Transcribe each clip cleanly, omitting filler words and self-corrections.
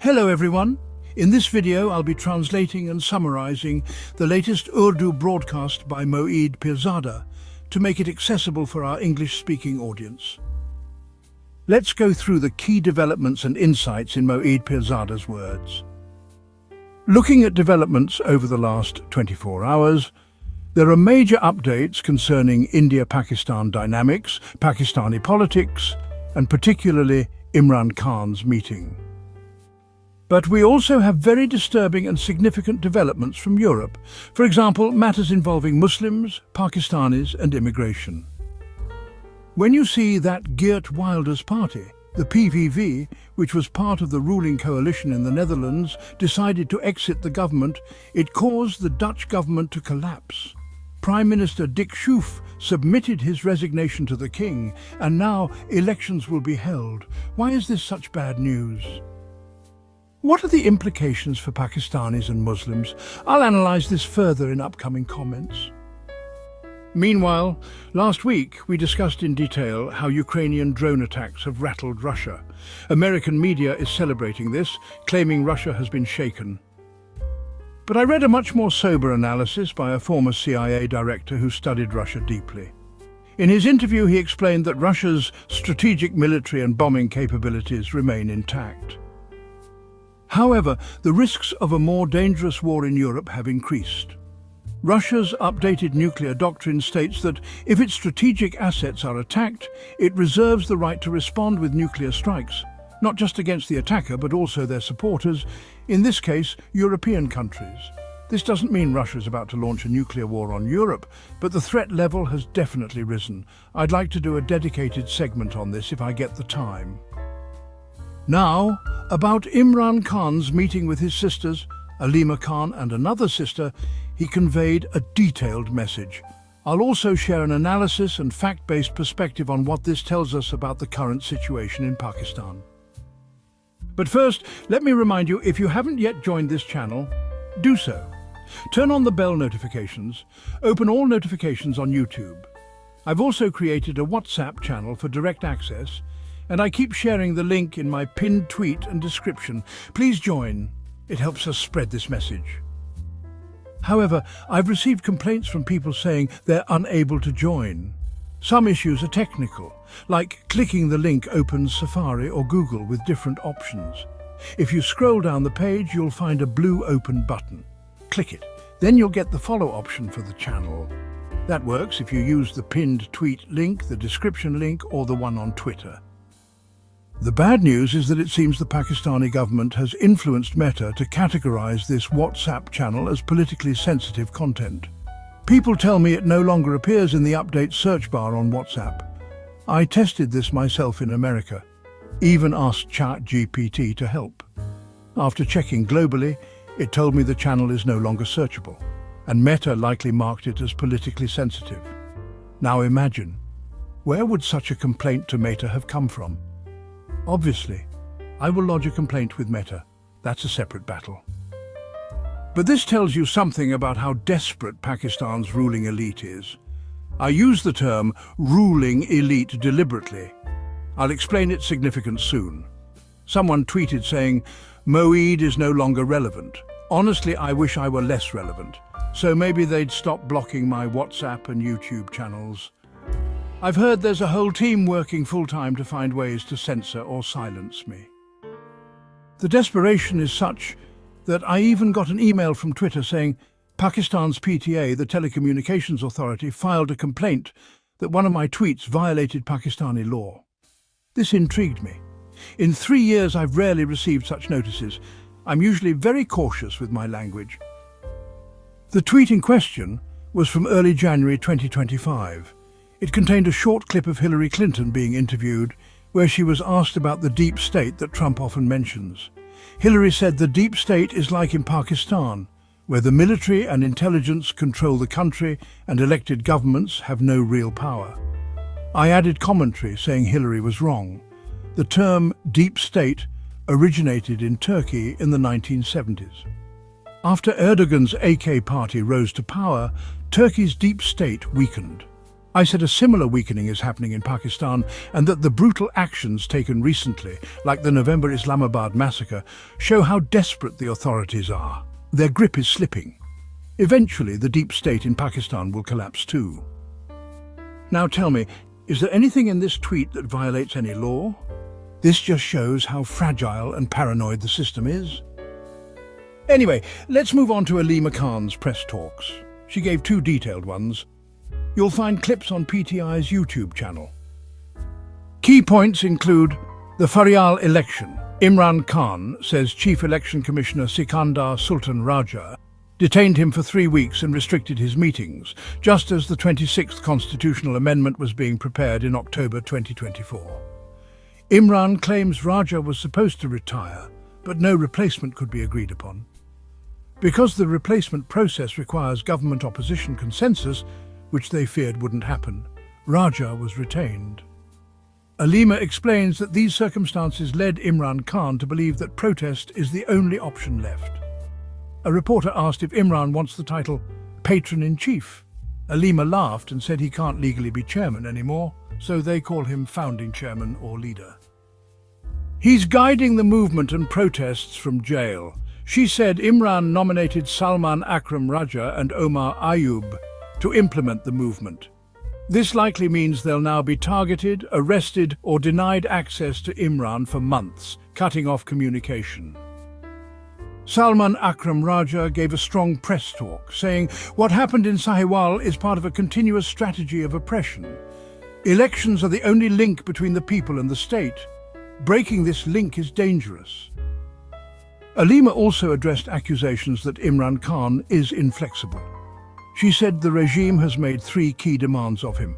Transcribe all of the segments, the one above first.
Hello everyone. In this video I'll be translating and summarizing the latest Urdu broadcast by Moeed Pirzada to make it accessible for our English-speaking audience. Let's go through the key developments and insights in Moeed Pirzada's words. Looking at developments over the last 24 hours, there are major updates concerning India-Pakistan dynamics, Pakistani politics, and particularly Imran Khan's meeting. But we also have very disturbing and significant developments from Europe. For example, matters involving Muslims, Pakistanis and immigration. When you see that Geert Wilders party, the PVV, which was part of the ruling coalition in the Netherlands, decided to exit the government, it caused the Dutch government to collapse. Prime Minister Dick Schoof submitted his resignation to the king, and now elections will be held. Why is this such bad news? What are the implications for Pakistanis and Muslims? I'll analyze this further in upcoming comments. Meanwhile, last week we discussed in detail how Ukrainian drone attacks have rattled Russia. American media is celebrating this, claiming Russia has been shaken. But I read a much more sober analysis by a former CIA director who studied Russia deeply. In his interview, he explained that Russia's strategic military and bombing capabilities remain intact. However, the risks of a more dangerous war in Europe have increased. Russia's updated nuclear doctrine states that if its strategic assets are attacked, it reserves the right to respond with nuclear strikes, not just against the attacker but also their supporters, in this case, European countries. This doesn't mean Russia is about to launch a nuclear war on Europe, but the threat level has definitely risen. I'd like to do a dedicated segment on this if I get the time. Now, about Imran Khan's meeting with his sisters, Alima Khan and another sister, he conveyed a detailed message. I'll also share an analysis and fact-based perspective on what this tells us about the current situation in Pakistan. But first, let me remind you, if you haven't yet joined this channel, do so. Turn on the bell notifications, open all notifications on YouTube. I've also created a WhatsApp channel for direct access, and I keep sharing the link in my pinned tweet and description. Please join. It helps us spread this message. However, I've received complaints from people saying they're unable to join. Some issues are technical, like clicking the link opens Safari or Google with different options. If you scroll down the page, you'll find a blue open button. Click it. Then you'll get the follow option for the channel. That works if you use the pinned tweet link, the description link, or the one on Twitter. The bad news is that it seems the Pakistani government has influenced Meta to categorize this WhatsApp channel as politically sensitive content. People tell me it no longer appears in the update search bar on WhatsApp. I tested this myself in America, even asked ChatGPT to help. After checking globally, it told me the channel is no longer searchable, and Meta likely marked it as politically sensitive. Now imagine, where would such a complaint to Meta have come from? Obviously, I will lodge a complaint with Meta. That's a separate battle. But this tells you something about how desperate Pakistan's ruling elite is. I use the term ruling elite deliberately. I'll explain its significance soon. Someone tweeted saying, Moeed is no longer relevant. Honestly, I wish I were less relevant. So maybe they'd stop blocking my WhatsApp and YouTube channels. I've heard there's a whole team working full-time to find ways to censor or silence me. The desperation is such that I even got an email from Twitter saying Pakistan's PTA, the telecommunications authority, filed a complaint that one of my tweets violated Pakistani law. This intrigued me. In 3 years, I've rarely received such notices. I'm usually very cautious with my language. The tweet in question was from early January 2025. It contained a short clip of Hillary Clinton being interviewed, where she was asked about the deep state that Trump often mentions. Hillary said the deep state is like in Pakistan, where the military and intelligence control the country and elected governments have no real power. I added commentary saying Hillary was wrong. The term deep state originated in Turkey in the 1970s. After Erdogan's AK party rose to power, Turkey's deep state weakened. I said a similar weakening is happening in Pakistan and that the brutal actions taken recently, like the November Islamabad massacre, show how desperate the authorities are. Their grip is slipping. Eventually, the deep state in Pakistan will collapse too. Now tell me, is there anything in this tweet that violates any law? This just shows how fragile and paranoid the system is. Anyway, let's move on to Awami Khan's press talks. She gave two detailed ones. You'll find clips on PTI's YouTube channel. Key points include the Faryal election. Imran Khan says Chief Election Commissioner Sikandar Sultan Raja detained him for 3 weeks and restricted his meetings, just as the 26th constitutional amendment was being prepared in October 2024. Imran claims Raja was supposed to retire, but no replacement could be agreed upon. Because the replacement process requires government opposition consensus, which they feared wouldn't happen, Raja was retained. Awami explains that these circumstances led Imran Khan to believe that protest is the only option left. A reporter asked if Imran wants the title Patron-in-Chief. Awami laughed and said he can't legally be chairman anymore, so they call him founding chairman or leader. He's guiding the movement and protests from jail. She said Imran nominated Salman Akram Raja and Omar Ayub to implement the movement. This likely means they'll now be targeted, arrested, or denied access to Imran for months, cutting off communication. Salman Akram Raja gave a strong press talk, saying what happened in Sahiwal is part of a continuous strategy of oppression. Elections are the only link between the people and the state. Breaking this link is dangerous. Awami also addressed accusations that Imran Khan is inflexible. She said the regime has made 3 key demands of him: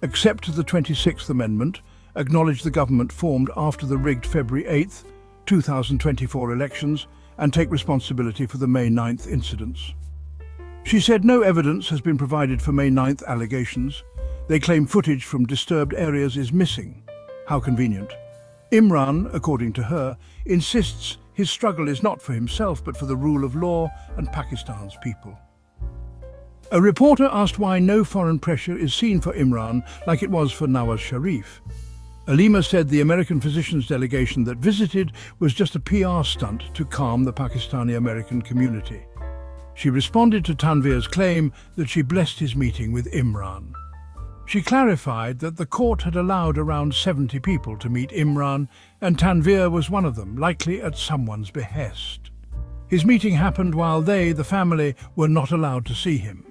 accept the 26th Amendment, acknowledge the government formed after the rigged February 8, 2024 elections, and take responsibility for the May 9th incidents. She said no evidence has been provided for May 9th allegations. They claim footage from disturbed areas is missing. How convenient. Imran, according to her, insists his struggle is not for himself but for the rule of law and Pakistan's people. A reporter asked why no foreign pressure is seen for Imran like it was for Nawaz Sharif. Awami said the American physicians delegation that visited was just a PR stunt to calm the Pakistani-American community. She responded to Tanveer's claim that she blessed his meeting with Imran. She clarified that the court had allowed around 70 people to meet Imran, and Tanveer was one of them, likely at someone's behest. His meeting happened while they, the family, were not allowed to see him.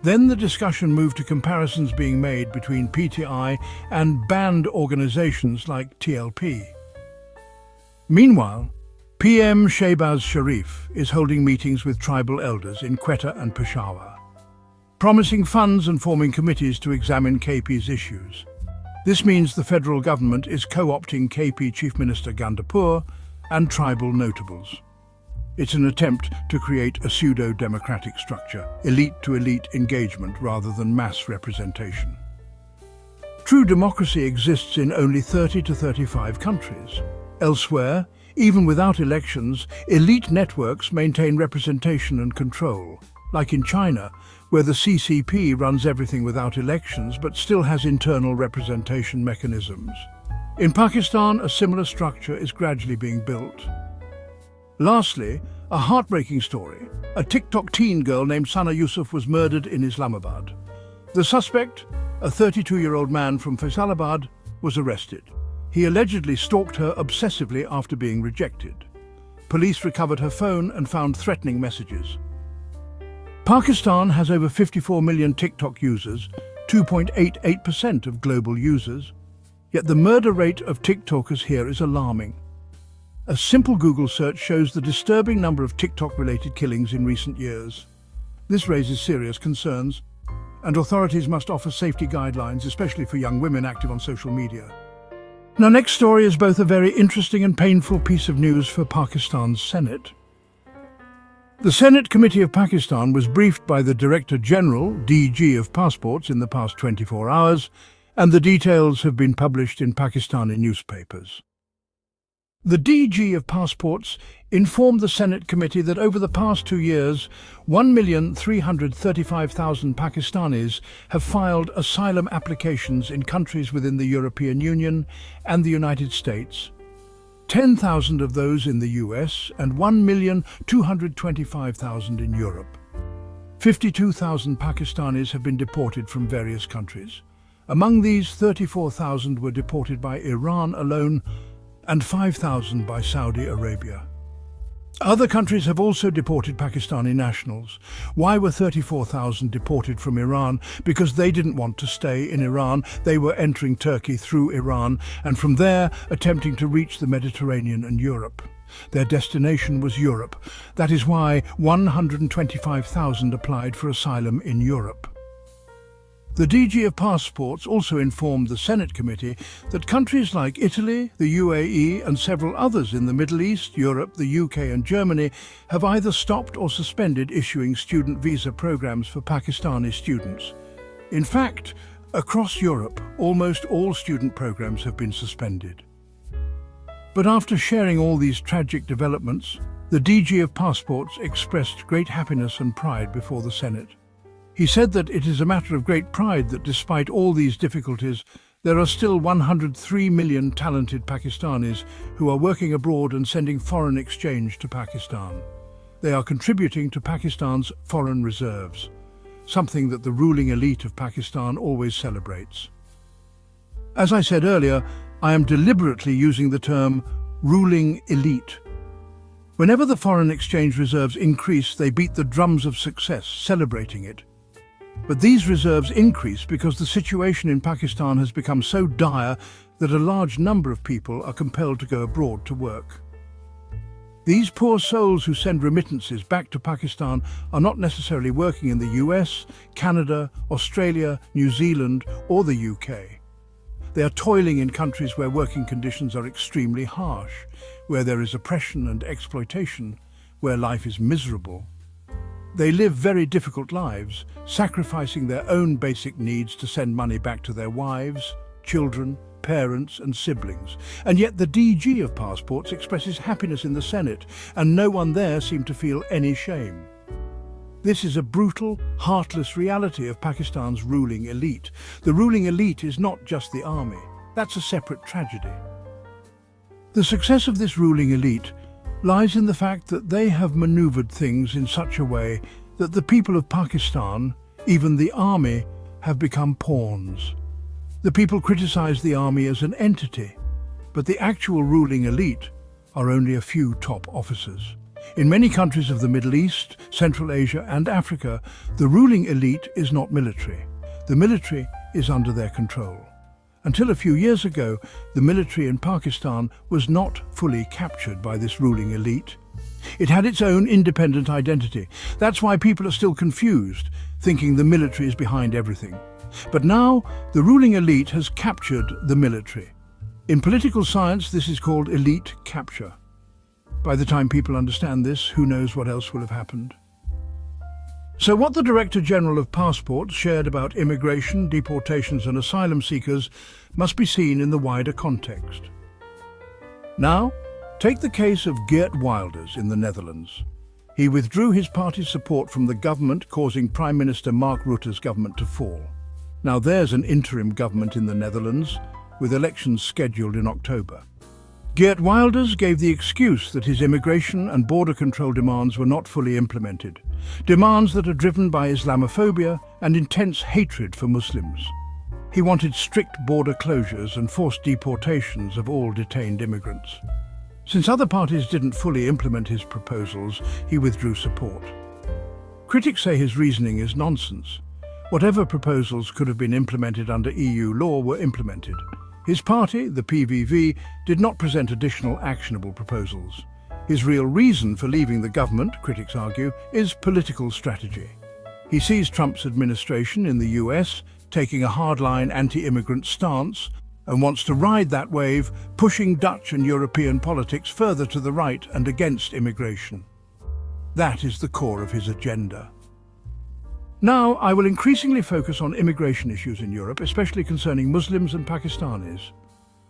Then the discussion moved to comparisons being made between PTI and banned organizations like TLP. Meanwhile, PM Shahbaz Sharif is holding meetings with tribal elders in Quetta and Peshawar, promising funds and forming committees to examine KP's issues. This means the federal government is co-opting KP Chief Minister Gandapur and tribal notables. It's an attempt to create a pseudo-democratic structure, elite-to-elite engagement rather than mass representation. True democracy exists in only 30 to 35 countries. Elsewhere, even without elections, elite networks maintain representation and control, like in China, where the CCP runs everything without elections but still has internal representation mechanisms. In Pakistan, a similar structure is gradually being built. Lastly, a heartbreaking story. A TikTok teen girl named Sana Yusuf was murdered in Islamabad. The suspect, a 32-year-old man from Faisalabad, was arrested. He allegedly stalked her obsessively after being rejected. Police recovered her phone and found threatening messages. Pakistan has over 54 million TikTok users, 2.88% of global users. Yet the murder rate of TikTokers here is alarming. A simple Google search shows the disturbing number of TikTok-related killings in recent years. This raises serious concerns, and authorities must offer safety guidelines, especially for young women active on social media. Now, next story is both a very interesting and painful piece of news for Pakistan's Senate. The Senate Committee of Pakistan was briefed by the Director General, DG of Passports, in the past 24 hours, and the details have been published in Pakistani newspapers. The DG of Passports informed the Senate committee that over the past 2 years, 1,335,000 Pakistanis have filed asylum applications in countries within the European Union and the United States. 10,000 of those in the US and 1,225,000 in Europe. 52,000 Pakistanis have been deported from various countries. Among these, 34,000 were deported by Iran alone and 5,000 by Saudi Arabia. Other countries have also deported Pakistani nationals. Why were 34,000 deported from Iran? Because they didn't want to stay in Iran. They were entering Turkey through Iran and from there attempting to reach the Mediterranean and Europe. Their destination was Europe. That is why 125,000 applied for asylum in Europe. The DG of Passports also informed the Senate committee that countries like Italy, the UAE and several others in the Middle East, Europe, the UK and Germany have either stopped or suspended issuing student visa programs for Pakistani students. In fact, across Europe, almost all student programs have been suspended. But after sharing all these tragic developments, the DG of Passports expressed great happiness and pride before the Senate. He said that it is a matter of great pride that despite all these difficulties, there are still 103 million talented Pakistanis who are working abroad and sending foreign exchange to Pakistan. They are contributing to Pakistan's foreign reserves, something that the ruling elite of Pakistan always celebrates. As I said earlier, I am deliberately using the term ruling elite. Whenever the foreign exchange reserves increase, they beat the drums of success, celebrating it. But these reserves increase because the situation in Pakistan has become so dire that a large number of people are compelled to go abroad to work. These poor souls who send remittances back to Pakistan are not necessarily working in the US, Canada, Australia, New Zealand or the UK. They are toiling in countries where working conditions are extremely harsh, where there is oppression and exploitation, where life is miserable. They live very difficult lives, sacrificing their own basic needs to send money back to their wives, children, parents and siblings. And yet the DG of Passports expresses happiness in the Senate, and no one there seemed to feel any shame. This is a brutal, heartless reality of Pakistan's ruling elite. The ruling elite is not just the army. That's a separate tragedy. The success of this ruling elite lies in the fact that they have maneuvered things in such a way that the people of Pakistan, even the army, have become pawns. The people criticize the army as an entity, but the actual ruling elite are only a few top officers. In many countries of the Middle East, Central Asia and Africa, the ruling elite is not military. The military is under their control. Until a few years ago, the military in Pakistan was not fully captured by this ruling elite. It had its own independent identity. That's why people are still confused, thinking the military is behind everything. But now, the ruling elite has captured the military. In political science, this is called elite capture. By the time people understand this, who knows what else will have happened? So what the Director General of Passports shared about immigration, deportations and asylum seekers must be seen in the wider context. Now, take the case of Geert Wilders in the Netherlands. He withdrew his party's support from the government, causing Prime Minister Mark Rutte's government to fall. Now there's an interim government in the Netherlands, with elections scheduled in October. Geert Wilders gave the excuse that his immigration and border control demands were not fully implemented, demands that are driven by Islamophobia and intense hatred for Muslims. He wanted strict border closures and forced deportations of all detained immigrants. Since other parties didn't fully implement his proposals, he withdrew support. Critics say his reasoning is nonsense. Whatever proposals could have been implemented under EU law were implemented. His party, the PVV, did not present additional actionable proposals. His real reason for leaving the government, critics argue, is political strategy. He sees Trump's administration in the US taking a hardline anti-immigrant stance and wants to ride that wave, pushing Dutch and European politics further to the right and against immigration. That is the core of his agenda. Now, I will increasingly focus on immigration issues in Europe, especially concerning Muslims and Pakistanis.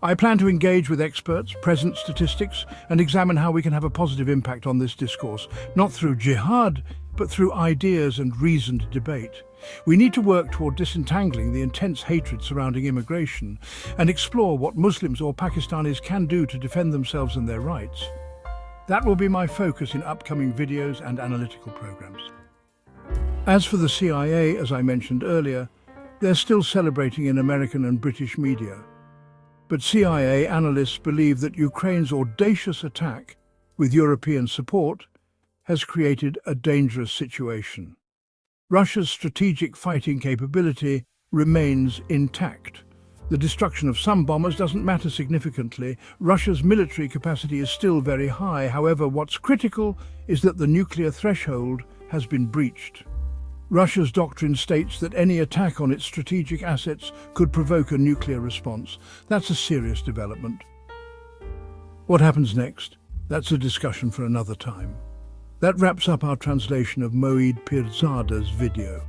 I plan to engage with experts, present statistics, and examine how we can have a positive impact on this discourse, not through jihad, but through ideas and reasoned debate. We need to work toward disentangling the intense hatred surrounding immigration and explore what Muslims or Pakistanis can do to defend themselves and their rights. That will be my focus in upcoming videos and analytical programs. As for the CIA, as I mentioned earlier, they're still celebrating in American and British media. But CIA analysts believe that Ukraine's audacious attack, with European support, has created a dangerous situation. Russia's strategic fighting capability remains intact. The destruction of some bombers doesn't matter significantly. Russia's military capacity is still very high. However, what's critical is that the nuclear threshold has been breached. Russia's doctrine states that any attack on its strategic assets could provoke a nuclear response. That's a serious development. What happens next? That's a discussion for another time. That wraps up our translation of Moeed Pirzada's video.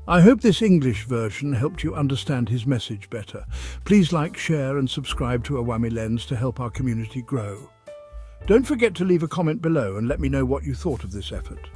I hope this English version helped you understand his message better. Please like, share and subscribe to Awami Lens to help our community grow. Don't forget to leave a comment below and let me know what you thought of this effort.